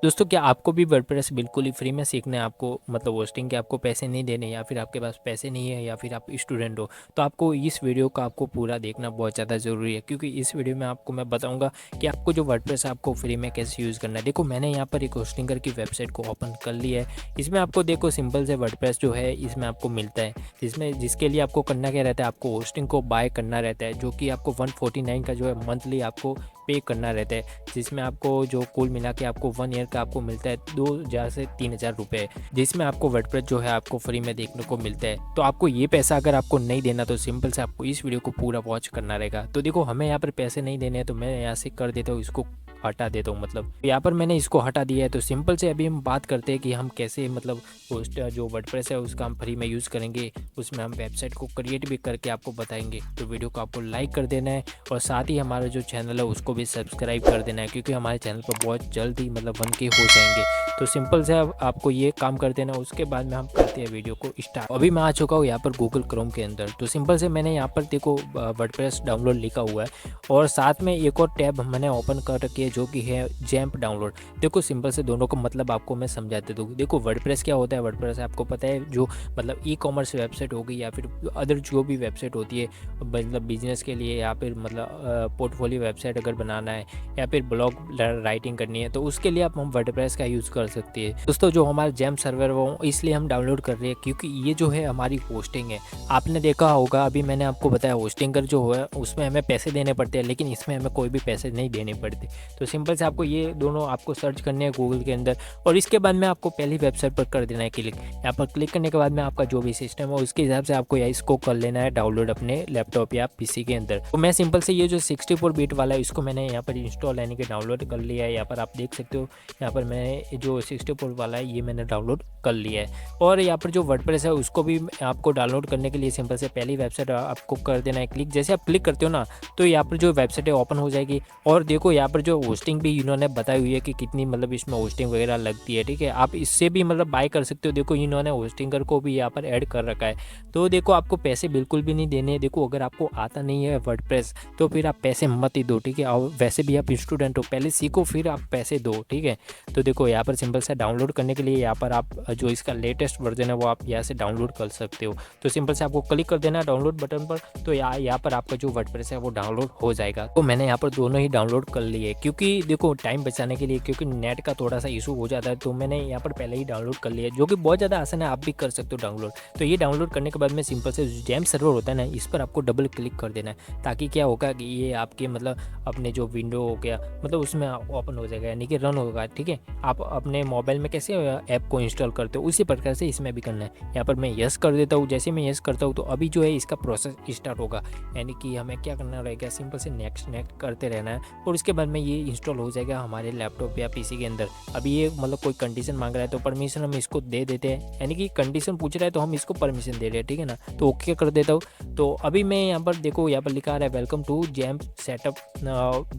दोस्तों, क्या आपको भी वर्डप्रेस बिल्कुल ही फ्री में सीखना है? आपको मतलब होस्टिंग के आपको पैसे नहीं देने, या फिर आपके पास पैसे नहीं है, या फिर आप स्टूडेंट हो, तो आपको इस वीडियो का आपको पूरा देखना बहुत ज़्यादा ज़रूरी है। क्योंकि इस वीडियो में आपको मैं बताऊंगा कि आपको जो वर्डप्रेस है आपको फ्री में कैसे यूज़ करना है। देखो, मैंने यहाँ पर एक होस्टिंगर की वेबसाइट को ओपन कर लिया है। इसमें आपको देखो सिंपल से वर्डप्रेस जो है इसमें आपको मिलता है, जिसके लिए आपको करना क्या रहता है, आपको होस्टिंग को बाय करना रहता है, जो कि आपको 149 का जो है मंथली आपको पे करना रहता है। जिसमें आपको जो कुल मिला के आपको 1 ईयर का आपको मिलता है 2000 से 3000 रुपये, जिसमें आपको वर्डप्रेस जो है आपको फ्री में देखने को मिलता है। तो आपको ये पैसा अगर आपको नहीं देना तो सिंपल से आपको इस वीडियो को पूरा वॉच करना रहेगा। तो देखो, हमें यहाँ पर पैसे नहीं देने हैं, तो मैं यहाँ से कर देता हूँ, इसको हटा देता हूँ। मतलब यहाँ पर मैंने इसको हटा दिया है। तो सिंपल से अभी हम बात करते हैं कि हम कैसे मतलब होस्ट जो वर्डप्रेस है उसका हम फ्री में यूज़ करेंगे। उसमें हम वेबसाइट को क्रिएट भी करके आपको बताएंगे। तो वीडियो को आपको लाइक कर देना है, और साथ ही हमारा जो चैनल है उसको भी सब्सक्राइब कर देना है, क्योंकि हमारे चैनल पर बहुत जल्द ही मतलब 1K हो जाएंगे। तो सिंपल से अब आपको ये काम कर देना, उसके बाद में हम करते हैं वीडियो को स्टार्ट। अभी मैं आ चुका हूँ यहाँ पर गूगल क्रोम के अंदर। तो सिंपल से मैंने यहाँ पर देखो वर्डप्रेस डाउनलोड लिखा हुआ है, और साथ में एक और टैब मैंने ओपन कर रखी है जो कि है जैम्प डाउनलोड। देखो, सिंपल से दोनों को मतलब आपको मैं समझा देता हूँ। देखो, वर्डप्रेस क्या होता है? वर्डप्रेस आपको पता है, जो मतलब ई कॉमर्स वेबसाइट होगी या फिर अदर जो भी वेबसाइट होती है, मतलब बिजनेस के लिए, या फिर मतलब पोर्टफोलियो वेबसाइट अगर बनाना है, या फिर ब्लॉग राइटिंग करनी है, तो उसके लिए आप हम वर्डप्रेस का यूज़ कर सकते हैं। दोस्तों, जो हमारा जैम्प सर्वर वो इसलिए हम डाउनलोड कर रहे हैं क्योंकि ये जो है हमारी होस्टिंग है। आपने देखा होगा, अभी मैंने आपको बताया होस्टिंगर जो है उसमें हमें पैसे देने पड़ते हैं, लेकिन इसमें हमें कोई भी पैसे नहीं देने पड़ते। तो सिंपल से आपको ये दोनों आपको सर्च करने हैं गूगल के अंदर, और इसके बाद में आपको पहली वेबसाइट पर कर देना है क्लिक। यहाँ पर क्लिक करने के बाद में आपका जो भी सिस्टम है उसके हिसाब से आपको इसको कर लेना है डाउनलोड अपने लैपटॉप या पीसी के अंदर। तो मैं सिंपल से ये जो 64 बिट वाला है इसको मैंने यहाँ पर इंस्टॉल यानी कि डाउनलोड कर लिया है। यहाँ पर आप देख सकते हो, यहाँ पर मैंने जो 64 वाला है ये मैंने डाउनलोड कर लिया है। और यहाँ पर जो वर्डप्रेस है उसको भी आपको डाउनलोड करने के लिए सिंपल से पहली वेबसाइट आपको कर देना है क्लिक। जैसे आप क्लिक करते हो ना, तो यहाँ पर जो वेबसाइट है ओपन हो जाएगी। और देखो, यहाँ पर जो होस्टिंग भी इन्होंने बताई हुई है कि कितनी मतलब इसमें होस्टिंग वगैरह लगती है। ठीक है, आप इससे भी मतलब बाय कर सकते हो। देखो, इन्होंने होस्टिंगर को भी यहाँ पर ऐड कर रखा है। तो देखो, आपको पैसे बिल्कुल भी नहीं देने। देखो, अगर आपको आता नहीं है वर्डप्रेस तो फिर आप पैसे मत ही दो। ठीक है, और वैसे भी आप स्टूडेंट हो, पहले सीखो फिर आप पैसे दो। ठीक है, तो देखो यहाँ पर सिंपल से डाउनलोड करने के लिए यहाँ पर आप जो इसका लेटेस्ट वर्जन है वो आप यहाँ से डाउनलोड कर सकते हो। तो सिंपल से आपको क्लिक कर देना है डाउनलोड बटन पर। तो यहाँ पर आपका जो वर्डप्रेस है वो डाउनलोड हो जाएगा। तो मैंने यहाँ पर दोनों ही डाउनलोड कर लिए, क्योंकि देखो टाइम बचाने के लिए, क्योंकि नेट का थोड़ा सा इशू हो जाता है, तो मैंने यहाँ पर पहले ही डाउनलोड कर लिया, जो कि बहुत ज़्यादा आसान है, आप भी कर सकते हो डाउनलोड। तो ये डाउनलोड करने के बाद में सिंपल से जैम्प सर्वर होता है ना, इस पर आपको डबल क्लिक कर देना है, ताकि क्या होगा कि ये आपके मतलब अपने जो विंडो हो गया मतलब उसमें ओपन हो जाएगा, यानी कि रन होगा। ठीक है, आप अपने मोबाइल में कैसे ऐप को इंस्टॉल करते हो उसी प्रकार से इसमें भी करना है। यहाँ पर मैं यस कर देता हूँ। जैसे मैं यस करता हूँ तो अभी जो है इसका प्रोसेस स्टार्ट होगा, यानी कि हमें क्या करना रहेगा, सिंपल से नेक्स्ट नेक्स्ट करते रहना है, और उसके बाद में ये इंस्टॉल हो जाएगा हमारे लैपटॉप या पीसी के अंदर। अभी ये मतलब कोई कंडीशन मांग रहा है तो परमिशन हम इसको दे देते हैं, यानी कि कंडीशन पूछ रहा है तो हम इसको परमिशन दे रहे हैं। ठीक है ना, तो ओके कर देता हूँ। तो अभी मैं यहाँ पर देखो, यहाँ पर लिखा आ रहा है वेलकम टू जैम्प सेटअप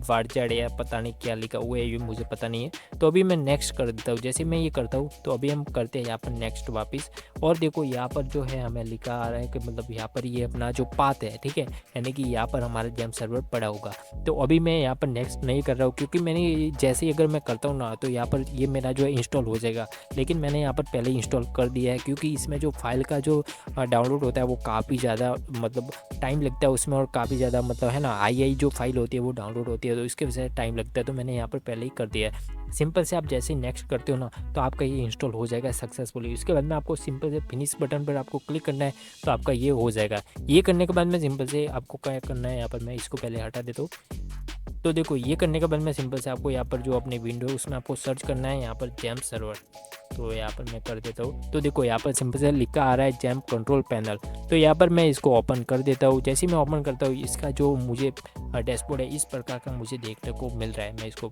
वार्डजेड, या पता नहीं क्या लिखा हुआ है, ये मुझे पता नहीं है। तो अभी मैं नेक्स्ट कर देता हूँ। जैसे मैं ये करता हूँ तो अभी हम करते हैं यहाँ पर नेक्स्ट वापस। और देखो, यहाँ पर जो है हमें लिखा आ रहा है कि मतलब यहाँ पर ये अपना जो पाथ है, ठीक है, यानी कि यहाँ पर हमारा जैम्प सर्वर पड़ा होगा। तो अभी मैं यहाँ पर नेक्स्ट नहीं कर रहा हूँ, क्योंकि मैंने जैसे ही अगर मैं करता हूँ ना तो यहाँ पर ये मेरा जो है इंस्टॉल हो जाएगा। लेकिन मैंने यहाँ पर पहले इंस्टॉल कर दिया है, क्योंकि इसमें जो फाइल का जो डाउनलोड होता है वो काफ़ी ज़्यादा मतलब टाइम लगता है उसमें, और काफ़ी ज़्यादा मतलब है ना आई जो फाइल होती है वो डाउनलोड होती है, तो इसके वजह से टाइम लगता है। तो मैंने यहाँ पर पहले ही कर दिया है। सिंपल से आप जैसे ही नेक्स्ट करते हो ना तो आपका ये इंस्टॉल हो जाएगा सक्सेसफुली। उसके बाद में आपको सिंपल से फिनिश बटन पर आपको क्लिक करना है, तो आपका ये हो जाएगा। ये करने के बाद में सिंपल से आपको क्या करना है, यहाँ पर मैं इसको पहले हटा देता हूँ। तो देखो, ये करने के बाद में सिंपल से आपको यहाँ पर जो अपने विंडो है उसमें आपको सर्च करना है यहाँ पर जैम्प सर्वर। तो यहाँ पर मैं कर देता हूँ। तो देखो, यहाँ पर सिंपल से लिखा आ रहा है जैम्प कंट्रोल पैनल। तो यहाँ पर मैं इसको ओपन कर देता हूँ। जैसे ही मैं ओपन करता हूँ, इसका जो मुझे डैशबोर्ड है इस प्रकार का मुझे देखने को मिल रहा है। मैं इसको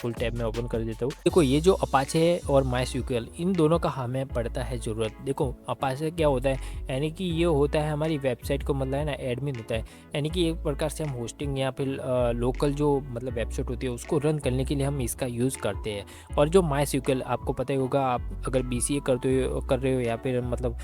फुल टैब में ओपन कर देता हूँ। देखो, ये जो अपाचे है और MySQL, इन दोनों का हमें पड़ता है ज़रूरत। देखो, अपाचे क्या होता है, यानी कि ये होता है हमारी वेबसाइट को मतलब है ना एडमिन होता है, यानी कि एक प्रकार से हम होस्टिंग या फिर लोकल जो मतलब वेबसाइट होती है उसको रन करने के लिए हम इसका यूज़ करते हैं। और जो MySQL आपको पता ही होगा, आप अगर BCA कर रहे हो या फिर मतलब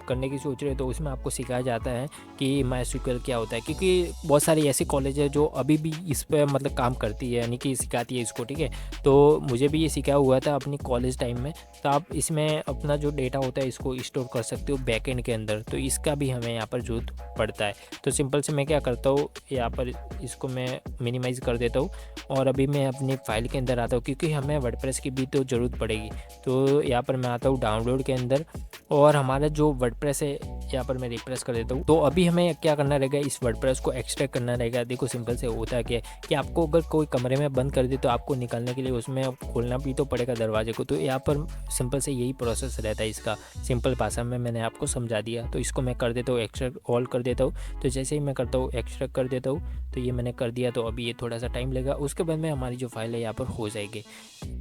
करने की सोच रहे हो, तो उसमें आपको सिखाया जाता है कि MySQL क्या होता है, क्योंकि बहुत सारे ऐसे कॉलेज है जो अभी भी इस पे मतलब काम करती है, यानी कि सिखाती है इसको, ठीक है। तो मुझे भी ये सिखाया हुआ था अपनी कॉलेज टाइम में। तो आप इसमें अपना जो डेटा होता है इसको स्टोर कर सकते हो बैकएंड के अंदर, तो इसका भी हमें यहाँ पर ज़रूरत पड़ता है। तो सिंपल से मैं क्या करता हूँ, यहाँ पर इसको मैं मिनिमाइज़ कर देता हूँ और अभी मैं अपनी फ़ाइल के अंदर आता हूँ, क्योंकि हमें वर्डप्रेस की भी तो ज़रूरत पड़ेगी। तो यहाँ पर मैं आता हूँ डाउनलोड के अंदर, और हमारा जो वर्डप्रेस है यहाँ पर मैं रिप्रेस कर देता हूँ। तो अभी हमें क्या करना रहेगा, इस वर्डप्रेस को एक्सट्रैक्ट करना रहेगा। देखो सिंपल से होता है क्या है कि आपको अगर कोई कमरे में बंद कर दे तो आपको निकालने के लिए उसमें खोलना भी तो पड़ेगा दरवाजे को। तो यहाँ पर सिंपल से यही प्रोसेस रहता है इसका, सिंपल भाषा में मैंने आपको समझा दिया। तो इसको मैं कर देता हूँ एक्सट्रैक्ट ऑल कर देता हूँ। तो जैसे ही मैं करता हूँ एक्सट्रैक्ट कर देता हूँ, तो ये मैंने कर दिया। तो अभी ये थोड़ा सा टाइम लगेगा, उसके बाद में हमारी जो फाइल है यहाँ पर हो जाएगी।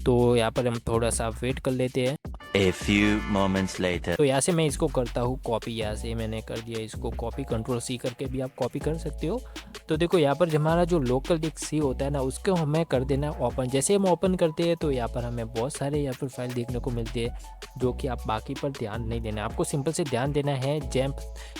तो यहाँ पर हम थोड़ा सा वेट कर लेते हैं। A few moments later. तो यहाँ से मैं इसको करता हूँ कॉपी, यहाँ से मैंने कर दिया इसको कॉपी, कंट्रोल सी करके भी आप कॉपी कर सकते हो। तो देखो यहाँ पर हमारा जो लोकल डिस्क सी होता है ना, उसको हमें कर देना है ओपन। जैसे हम ओपन करते हैं तो यहाँ पर हमें बहुत सारे यहाँ पर फाइल देखने को मिलती है, जो कि आप बाकी पर ध्यान नहीं देना, आपको सिंपल से ध्यान देना है जैम्प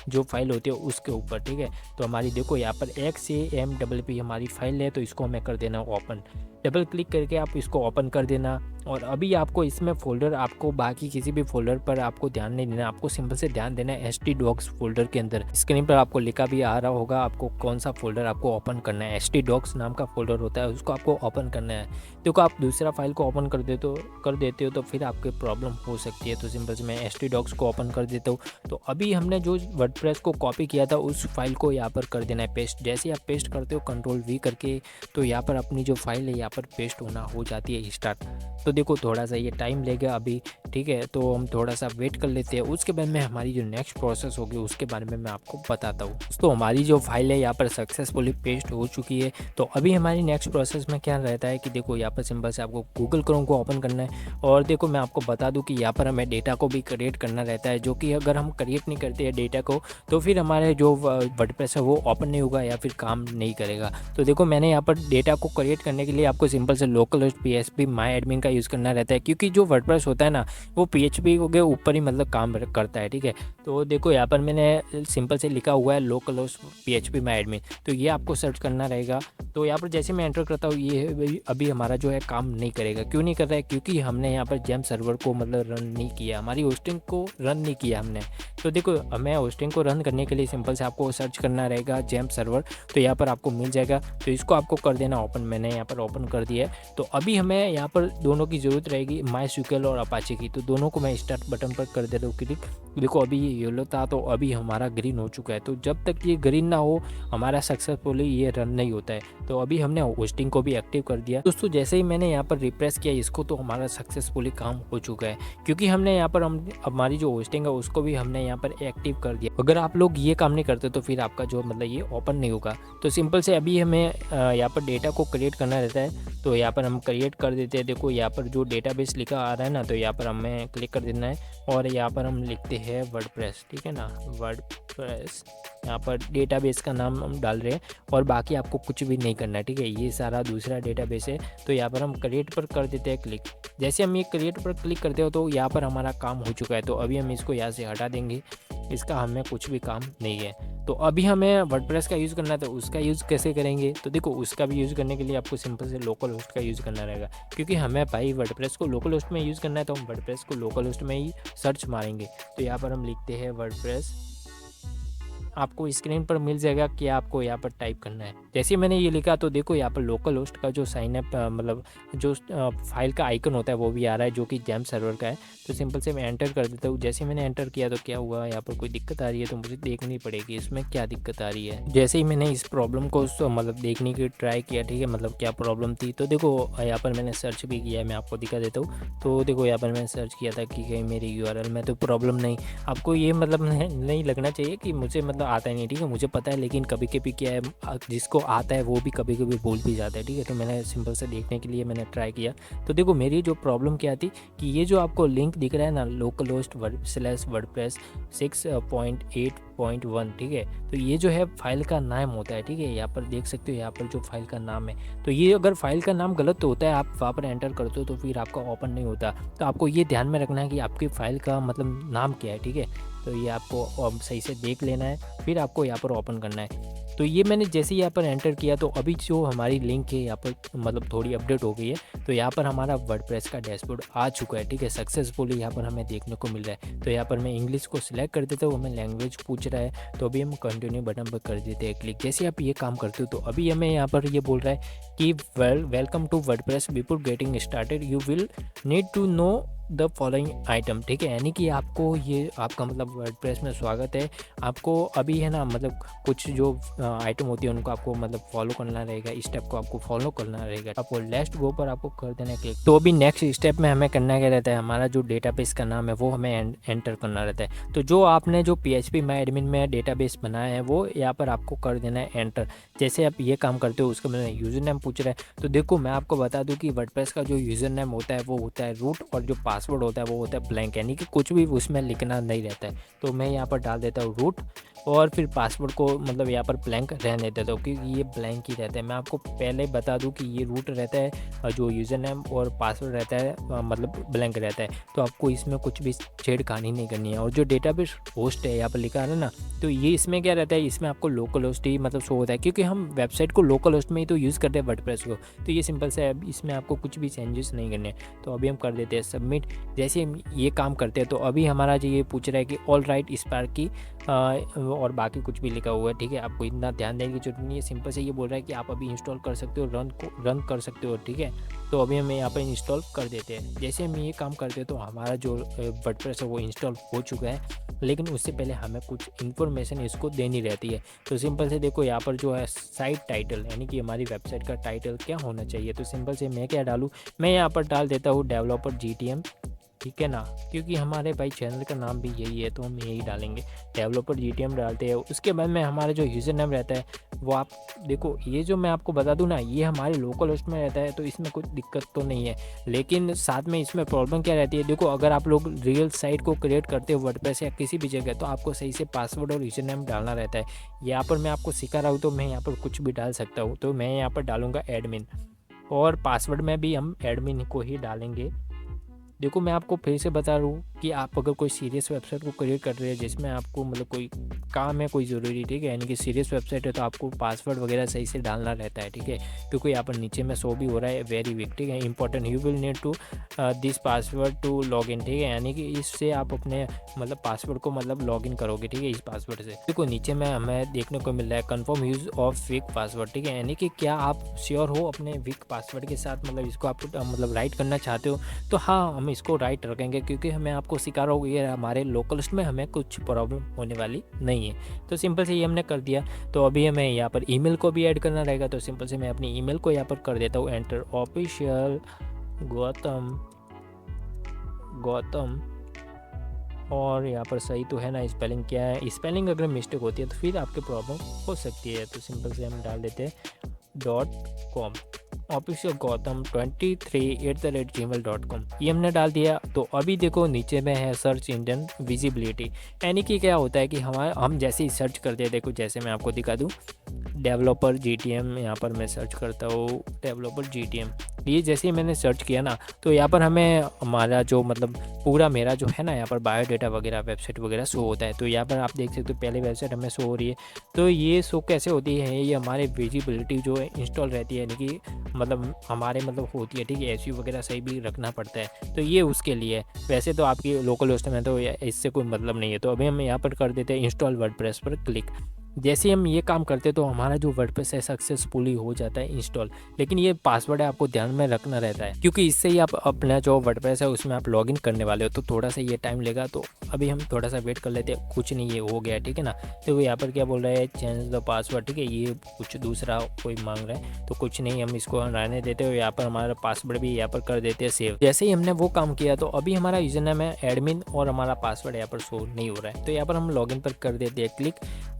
जो फाइल होती है उसके ऊपर, ठीक है। तो हमारी देखो यहाँ पर XAMPP हमारी फाइल है, तो इसको हमें कर देना ओपन। डबल क्लिक करके आप इसको ओपन कर देना। और अभी आपको इसमें फ़ोल्डर, आपको बाकी किसी भी फ़ोल्डर पर आपको ध्यान नहीं देना, आपको सिंपल से ध्यान देना है htdocs फोल्डर के अंदर। स्क्रीन पर आपको लिखा भी आ रहा होगा आपको कौन सा फोल्डर आपको ओपन करना है। htdocs नाम का फोल्डर होता है, उसको आपको ओपन करना है। देखो आप दूसरा फाइल को ओपन कर देते हो तो फिर आपके प्रॉब्लम हो सकती है। तो सिंपल से मैं htdocs को ओपन कर देता हूँ। तो अभी हमने जो वर्डप्रेस को कॉपी किया था उस फाइल को यहाँ पर कर देना है पेस्ट। जैसे आप पेस्ट करते हो कंट्रोल V करके, तो यहाँ पर अपनी जो फाइल है यहाँ पर पेस्ट होना हो जाती है स्टार्ट। तो देखो थोड़ा सा ये टाइम लेगा अभी, ठीक है। तो हम थोड़ा सा वेट कर लेते हैं, उसके बाद में हमारी जो नेक्स्ट प्रोसेस होगी उसके बारे में मैं आपको बताता हूँ। तो हमारी जो फाइल है यहाँ पर सक्सेसफुली पेस्ट हो चुकी है। तो अभी हमारी नेक्स्ट प्रोसेस में क्या रहता है कि देखो यहाँ पर सिंपल से आपको गूगल क्रोम को ओपन करना है। और देखो मैं आपको बता दूँ कि यहाँ पर हमें डेटा को भी क्रिएट करना रहता है, जो कि अगर हम क्रिएट नहीं करते हैं डेटा को तो फिर हमारे जो वर्डप्रेस है वो ओपन नहीं होगा या फिर काम नहीं करेगा। तो देखो मैंने यहाँ पर डेटा को क्रिएट करने के लिए आपको सिंपल से लोकल होस्ट PHP माई एडमिन का यूज़ करना रहता है, क्योंकि जो वर्डप्रेस होता है ना वो PHP के ऊपर ही मतलब काम करता है, ठीक है। तो देखो यहाँ पर मैंने सिंपल से लिखा हुआ है लोकल होस्ट PHP माई एडमिन, तो ये आपको सर्च करना रहेगा। तो यहाँ पर जैसे मैं एंटर करता हूँ ये अभी हमारा जो है काम नहीं करेगा। क्यों नहीं कर रहा है? क्योंकि हमने यहाँ पर जेम सर्वर को मतलब रन नहीं किया, हमारी होस्टिंग को रन नहीं किया हमने। तो देखो हमें होस्टिंग को रन करने के लिए सिंपल से आपको सर्च करना रहेगा जेम सर्वर, तो यहाँ पर आपको मिल जाएगा। तो इसको आपको कर देना ओपन, मैंने यहाँ पर ओपन कर दिया है। तो अभी हमें यहाँ पर दोनों की ज़रूरत रहेगी, MySQL और अपाचे की। तो दोनों को मैं स्टार्ट बटन पर कर देता हूँ क्लिक। देखो अभी ये येलो था तो अभी हमारा ग्रीन हो चुका है। तो जब तक ये ग्रीन ना हो हमारा सक्सेसफुली ये रन नहीं होता है। तो अभी हमने होस्टिंग को भी एक्टिव कर दिया दोस्तों। जैसे ही मैंने यहाँ पर रिप्रेस किया इसको तो हमारा सक्सेसफुली काम हो चुका है, क्योंकि हमने यहाँ पर हमारी जो होस्टिंग है उसको भी हमने यहाँ पर एक्टिव कर दिया। अगर आप लोग ये काम नहीं करते तो फिर आपका जो मतलब ये ओपन नहीं होगा। तो सिंपल से अभी हमें यहाँ पर डेटा को क्रिएट करना रहता है। तो यहाँ पर हम क्रिएट कर देते हैं। देखो यहाँ पर जो डेटाबेस लिखा आ रहा है ना, तो यहाँ पर हमें क्लिक कर देना है और यहाँ पर हम लिखते हैं वर्डप्रेस, ठीक है ना, वर्डप्रेस। यहाँ पर डेटाबेस का नाम हम डाल रहे हैं और बाकी आपको कुछ भी नहीं करना है, ठीक है। ये सारा दूसरा डेटाबेस है। तो यहाँ पर हम क्रिएट पर कर देते हैं क्लिक। जैसे हम ये क्रिएट पर क्लिक करते हो तो यहाँ पर हमारा काम हो चुका है। तो अभी हम इसको यहाँ से हटा देंगे, इसका हमें कुछ भी काम नहीं है। तो अभी हमें वर्डप्रेस का यूज़ करना है, तो उसका यूज़ कैसे करेंगे? तो देखो उसका भी यूज़ करने के लिए आपको सिंपल से लोकल होस्ट का यूज़ करना रहेगा, क्योंकि हमें भाई वर्डप्रेस को लोकल होस्ट में यूज़ करना है। तो हम वर्डप्रेस को लोकल होस्ट में ही सर्च मारेंगे। तो यहाँ पर हम लिखते हैं वर्डप्रेस, आपको स्क्रीन पर मिल जाएगा कि आपको यहाँ पर टाइप करना है। जैसे मैंने ये लिखा तो देखो यहाँ पर लोकल होस्ट का जो साइन अप मतलब जो फाइल का आइकन होता है वो भी आ रहा है, जो कि जेम सर्वर का है। तो सिंपल से मैं एंटर कर देता हूँ। जैसे मैंने एंटर किया तो क्या हुआ, यहाँ पर कोई दिक्कत आ रही है तो मुझे देखनी पड़ेगी इसमें क्या दिक्कत आ रही है। जैसे ही मैंने इस प्रॉब्लम को मतलब देखने की ट्राई किया, ठीक है, मतलब क्या प्रॉब्लम थी। तो देखो यहाँ पर मैंने सर्च भी किया है, मैं आपको दिखा देता हूँ। तो देखो यहाँ पर मैंने सर्च किया था कि कहीं मेरी URL में तो प्रॉब्लम नहीं। आपको ये मतलब नहीं लगना चाहिए कि मुझे मतलब आता ही नहीं, ठीक है, मुझे पता है। लेकिन कभी कभी क्या है, जिसको आता है वो भी कभी कभी भूल भी जाता है, ठीक है। तो मैंने सिंपल से देखने के लिए मैंने ट्राई किया। तो देखो मेरी जो प्रॉब्लम क्या थी कि ये जो आपको लिंक दिख रहा है ना, लोकल होस्ट /WordPress 6.8 .1, ठीक है। तो ये जो है फाइल का नाम होता है, ठीक है। यहाँ पर देख सकते हो, यहाँ पर जो फाइल का नाम है, तो ये अगर फाइल का नाम गलत होता है, आप वहाँ पर एंटर करते हो तो फिर आपका ओपन नहीं होता। तो आपको ये ध्यान में रखना है कि आपकी फ़ाइल का मतलब नाम क्या है, ठीक है। तो ये आपको सही से देख लेना है, फिर आपको यहाँ पर ओपन करना है। तो ये मैंने जैसे ही यहाँ पर एंटर किया तो अभी जो हमारी लिंक है यहाँ पर मतलब थोड़ी अपडेट हो गई है। तो यहाँ पर हमारा वर्डप्रेस का डैशबोर्ड आ चुका है, ठीक है। सक्सेसफुली यहाँ पर हमें देखने को मिल रहा है। तो यहाँ पर मैं इंग्लिश को सिलेक्ट कर देता हूँ, हमें लैंग्वेज पूछ रहा है, तो अभी हम कंटिन्यू बटन पर कर देते हैं क्लिक। जैसे आप ये काम करते हो तो अभी हमें यहाँ पर ये बोल रहा है कि welcome to WordPress, before getting started you will need to know the following item, ठीक है। यानी कि आपको ये आपका मतलब वर्डप्रेस में स्वागत है। आपको अभी है ना मतलब कुछ जो आइटम होती है उनको आपको मतलब फॉलो करना रहेगा, इस स्टेप को आपको फॉलो करना रहेगा। आपको लेट्स गो पर आपको कर देना क्लिक। तो अभी नेक्स्ट स्टेप में हमें करना क्या रहता है, हमारा जो डेटाबेस का नाम है वो हमें एंटर करना रहता है। तो जो आपने जो PHP माई एडमिन में डेटाबेस बनाया है वो यहाँ पर आपको कर देना है एंटर। जैसे आप ये काम करते हो उसका मतलब यूज़र नेम पूछ रहा है। तो देखो मैं आपको बता दूं कि वर्डप्रेस का जो यूज़र नेम होता है वो होता है रूट, और जो पासवर्ड होता है वो होता है ब्लैंक, यानी कि कुछ भी उसमें लिखना नहीं रहता है। तो मैं यहाँ पर डाल देता हूँ रूट, और फिर पासवर्ड को मतलब यहाँ पर ब्लैंक रहने देता हूँ क्योंकि ये ब्लैंक ही रहता है। मैं आपको पहले बता दूँ कि ये रूट रहता है और जो यूज़र नेम और पासवर्ड रहता है मतलब ब्लैंक रहता है। तो आपको इसमें कुछ भी छेड़खानी नहीं करनी है। और जो डेटाबेस होस्ट है यहाँ पर लिखा है ना, तो ये इसमें क्या रहता है, इसमें आपको लोकल होस्ट ही मतलब शो होता है क्योंकि हम वेबसाइट को लोकल होस्ट में ही तो यूज़ करते हैं वर्डप्रेस को। तो ये सिंपल से है, इसमें आपको कुछ भी चेंजेस नहीं करने। तो अभी हम कर देते हैं सबमिट। जैसे हम ये काम करते हैं तो अभी हमारा जो ये पूछ रहा है कि ऑल राइट स्पार्क की और बाकी कुछ भी लिखा हुआ है, ठीक है। आपको इतना ध्यान देने की जरूरत नहीं है। सिंपल से ये बोल रहा है कि आप अभी इंस्टॉल कर सकते हो, रन कर सकते हो, ठीक है। तो अभी हम यहाँ पर इंस्टॉल कर देते हैं। जैसे हम ये काम करते हैं तो हमारा जो वर्डप्रेस है वो इंस्टॉल हो चुका है, लेकिन उससे पहले हमें कुछ इन्फॉर्मेशन इसको देनी रहती है। तो सिंपल से देखो यहाँ पर जो है साइट टाइटल, यानी कि हमारी वेबसाइट का टाइटल क्या होना चाहिए। तो सिंपल से मैं क्या डालूँ, मैं यहाँ पर डाल देता हूँ डेवलपर GTM, ठीक है ना, क्योंकि हमारे भाई चैनल का नाम भी यही है तो हम यही डालेंगे, डेवलपर GTM डालते हैं। उसके बाद में हमारा जो यूज़र नेम रहता है वो आप देखो, ये जो मैं आपको बता दूं ना, ये हमारे लोकल होस्ट में रहता है तो इसमें कुछ दिक्कत तो नहीं है। लेकिन साथ में इसमें प्रॉब्लम क्या रहती है, देखो अगर आप लोग रियल साइट को क्रिएट करते हो वर्डप्रेस या किसी भी जगह, तो आपको सही से पासवर्ड और यूज़र नेम डालना रहता है। यहाँ पर मैं आपको सिखा रहा हूँ तो मैं यहाँ पर कुछ भी डाल सकता हूँ। तो मैं यहाँ पर डालूँगा एडमिन, और पासवर्ड में भी हम एडमिन को ही डालेंगे। देखो मैं आपको फिर से बता रहा हूँ कि आप अगर कोई सीरियस वेबसाइट को क्रिएट कर रहे हैं जिसमें आपको मतलब कोई काम है, कोई ज़रूरी, ठीक है, यानी कि सीरियस वेबसाइट है, तो आपको पासवर्ड वगैरह सही से डालना रहता है, ठीक है। क्योंकि यहाँ पर नीचे में शो भी हो रहा है वेरी वीक, ठीक है, important, you will need to this password to log in, ठीक है। यानी कि इससे आप अपने मतलब पासवर्ड को मतलब लॉग इन करोगे, ठीक है, इस पासवर्ड से। देखो नीचे में हमें देखने को मिल रहा है confirm use of week password, ठीक है, यानी कि क्या आप श्योर हो अपने वीक पासवर्ड के साथ, मतलब इसको आप मतलब राइट करना चाहते हो। तो हाँ, हम इसको राइट रखेंगे क्योंकि हमें आपको सिखा रहा हूँ ये हमारे लोकल लिस्ट में हमें कुछ प्रॉब्लम होने वाली नहीं है। तो सिंपल से ये हमने कर दिया। तो अभी हमें यहाँ पर ईमेल को भी ऐड करना रहेगा। तो सिंपल से मैं अपनी ईमेल को यहाँ पर कर देता हूँ एंटर, ऑफिशियल गौतम, और यहाँ पर सही तो है ना, स्पेलिंग क्या है, स्पेलिंग अगर मिस्टेक होती है तो फिर आपके प्रॉब्लम हो सकती है। तो सिंपल से हम डाल देते हैं .com, ऑफिशियल गौतम 23@gmail.com, ये हमने डाल दिया। तो अभी देखो नीचे में है सर्च इंजन विजिबिलिटी, यानी कि क्या होता है कि हम जैसे ही सर्च करते हैं, देखो जैसे मैं आपको दिखा दूँ, डेवलपर GTM, यहाँ पर मैं सर्च करता हूँ डेवलपर GTM, ये जैसे ही मैंने सर्च किया ना, तो यहाँ पर हमें हमारा जो मतलब पूरा मेरा जो है ना यहाँ पर बायोडाटा वगैरह वेबसाइट वगैरह शो होता है। तो यहाँ पर आप देख सकते हो पहले वेबसाइट हमें शो हो रही है। तो ये शो कैसे होती है, ये हमारे विजिबिलिटी जो है इंस्टॉल रहती है, यानी कि मतलब हमारे मतलब होती है, ठीक है, SEO वगैरह सही भी रखना पड़ता है। तो ये उसके लिए, वैसे तो आपकी लोकल होस्ट में तो इससे कोई मतलब नहीं है। तो अभी हम यहाँ पर कर देते हैं इंस्टॉल वर्डप्रेस पर क्लिक। जैसे हम ये काम करते तो हमारा जो वर्डप्रेस है सक्सेसफुली हो जाता है इंस्टॉल। लेकिन ये पासवर्ड है आपको ध्यान में रखना रहता है क्योंकि इससे ही आप अपना जो वर्डप्रेस है उसमें आप लॉगिन करने वाले हो, तो थोड़ा सा ये टाइम लेगा। तो अभी हम थोड़ा सा वेट कर लेते हैं, कुछ नहीं ये हो गया, ठीक है ना। तो यहाँ पर क्या बोल रहा है, चेंज द पासवर्ड, ठीक है, ये कुछ दूसरा कोई मांग रहा है, तो कुछ नहीं, हम इसको रहने देते हो। यहाँ पर हमारा पासवर्ड भी यहाँ पर कर देते हैं सेव। जैसे ही हमने वो काम किया तो अभी हमारा यूजर नेम है एडमिन और हमारा पासवर्ड यहाँ पर शो नहीं हो रहा है। तो यहाँ पर हम लॉगिन पर कर देते हैं क्लिक।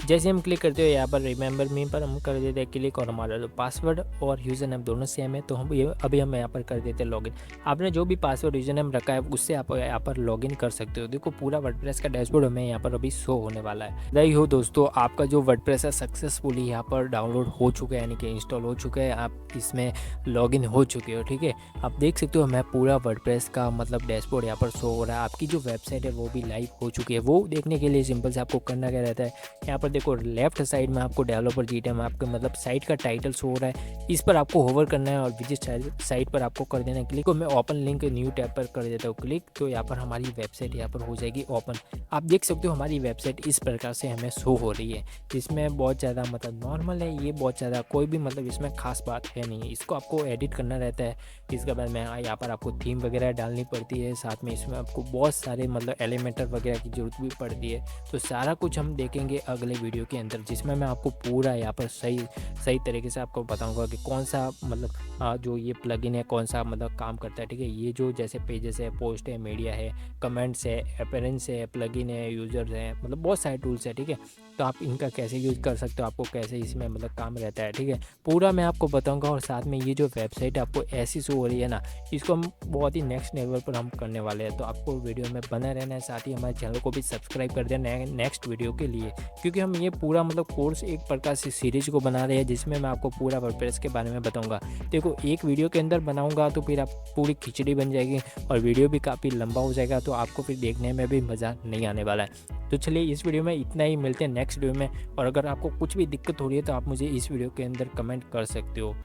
जैसे हम क्लिक करते हो यहाँ पर रिमेंबर मी पर हम कर देते हैं क्लिक, और हमारा जो पासवर्ड और यूज़र नेम दोनों सेम है, तो हम ये अभी हम यहाँ पर कर देते हैं लॉगिन। आपने जो भी पासवर्ड यूज़र नेम रखा है उससे आप यहाँ पर लॉगिन कर सकते हो। देखो पूरा वर्डप्रेस का डैशबोर्ड हमें यहाँ पर अभी शो होने वाला है। बधाई हो दोस्तों, आपका जो वर्डप्रेस है सक्सेसफुली यहाँ पर डाउनलोड हो चुका है, यानी कि इंस्टॉल हो चुका है, आप इसमें लॉगिन हो चुके हो। ठीक है, आप देख सकते हो मैं पूरा वर्डप्रेस का मतलब डैशबोर्ड यहाँ पर शो हो रहा है। आपकी जो वेबसाइट है वो भी लाइव हो चुकी है। वो देखने के लिए सिंपल से आपको करना क्या रहता है, यहाँ पर देखो लेफ्ट साइड में आपको डेवलपर जीटे में आपके मतलब साइट का टाइटल शो हो रहा है, इस पर आपको होवर करना है और विजिट साइट पर आपको कर देना है क्लिक। तो मैं ओपन लिंक न्यू टैब पर कर देता हूँ क्लिक, तो यहाँ पर हमारी वेबसाइट यहाँ पर हो जाएगी ओपन। आप देख सकते हो हमारी वेबसाइट इस प्रकार से हमें शो हो रही है। इसमें बहुत ज़्यादा मतलब नॉर्मल है, ये बहुत ज़्यादा कोई भी मतलब इसमें खास बात है नहीं। इसको आपको एडिट करना रहता है, इसके बाद में यहाँ पर आपको थीम वगैरह डालनी पड़ती है, साथ में इसमें आपको बहुत सारे मतलब एलिमेंटर वगैरह की ज़रूरत भी पड़ती है। तो सारा कुछ हम देखेंगे अगले वीडियो के अंदर, जिसमें मैं आपको पूरा यहाँ पर सही तरीके से आपको बताऊंगा कि कौन सा मतलब जो ये प्लगइन है कौन सा मतलब काम करता है। ठीक है, ये जो जैसे पेजेस है, पोस्ट है, मीडिया है, कमेंट्स है, अपीयरेंस है, प्लगइन है, यूजर्स है, मतलब बहुत सारे टूल्स है। ठीक है, तो आप इनका कैसे यूज़ कर सकते हो, आपको कैसे इसमें मतलब काम रहता है। ठीक है, पूरा मैं आपको बताऊंगा। और साथ में ये जो वेबसाइट आपको ऐसी शो हो रही है ना, इसको हम बहुत ही नेक्स्ट लेवल पर हम करने वाले हैं। तो आपको वीडियो में बना रहना है, साथ ही हमारे चैनल को भी सब्सक्राइब कर देना नेक्स्ट वीडियो के लिए, क्योंकि हम ये पूरा मतलब कोर्स एक प्रकार से सीरीज को बना रहे हैं, जिसमें मैं आपको पूरा वर्डप्रेस के बारे में बताऊंगा। देखो एक वीडियो के अंदर बनाऊंगा तो फिर आप पूरी खिचड़ी बन जाएगी और वीडियो भी काफ़ी लंबा हो जाएगा, तो आपको फिर देखने में भी मज़ा नहीं आने वाला है। तो चलिए इस वीडियो में इतना ही, मिलते हैं नेक्स्ट वीडियो में। और अगर आपको कुछ भी दिक्कत हो रही है तो आप मुझे इस वीडियो के अंदर कमेंट कर सकते हो।